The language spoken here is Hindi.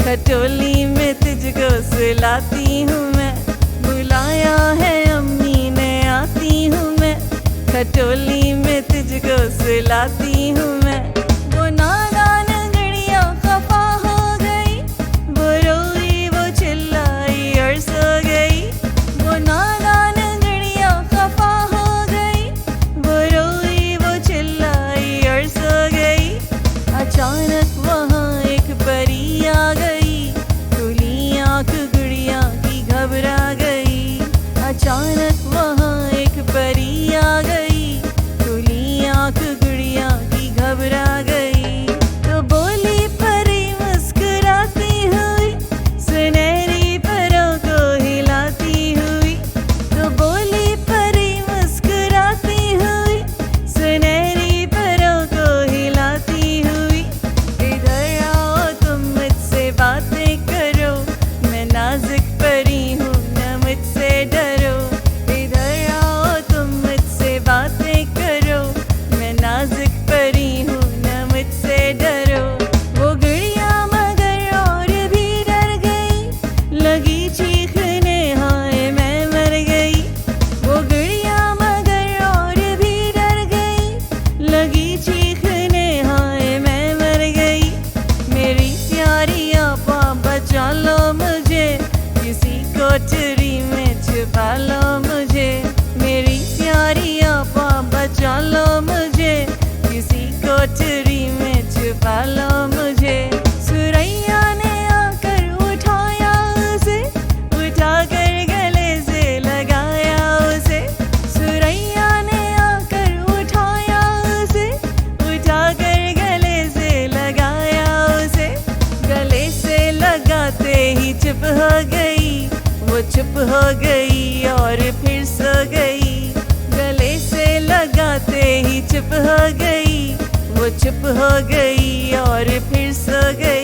खटोली में तुझको सुलाती हूँ मैं, बुलाया है अम्मी ने आती हूँ मैं। खटोली में तुझको सुलाती हूँ मैं। वो नादान घड़िया खफा हो गई, वो रोई वो चिल्लाई और सो गई। वो नादान घड़िया खफा हो गई, वो रोई वो चिल्लाई और सो गई। अचानक वहाँ एक परी आ गई, खुली आँख गुड़िया की घबरा गई। अचानक वहाँ एक परी आ गई, खुली आँख गुड़िया की घबरा गई। तो बोली परी मुस्कुराती हुई, सुनहरी परों को हिलाती हुई। तो बोली परी मुस्कुराती हुई, सुनहरी परों को हिलाती हुई। इधर आओ तुम मुझसे बातें करो, मैं नाजुक परी हूँ न मुझसे डरो। इधर आओ तुम मुझसे बातें करो, मैं नाजुक परी हूँ न मुझसे डरो। वो गुड़िया मगर और भी डर गई, लगी चीखने हाय मैं मर गई। वो गुड़िया मगर और भी डर गई, लगी चीखने हाय मैं मर गई। मेरी प्यारी आपा बचा लो मुझे, किसी कोठरी में छुपा लो मुझे। मेरी प्यारी आपा बचा लो मुझे, किसी कोठरी में छुपा लो मुझे। सुरैया ने आकर उठाया उसे, उठाकर गले से लगाया उसे। सुरैया ने आकर उठाया उसे, उठाकर गले से लगाया उसे। गले से लगाते ही चुप हो गई, वो चुप हो गई और फिर सो गई। गले से लगाते ही चुप हो गई, वो चुप हो गई और फिर सो गई।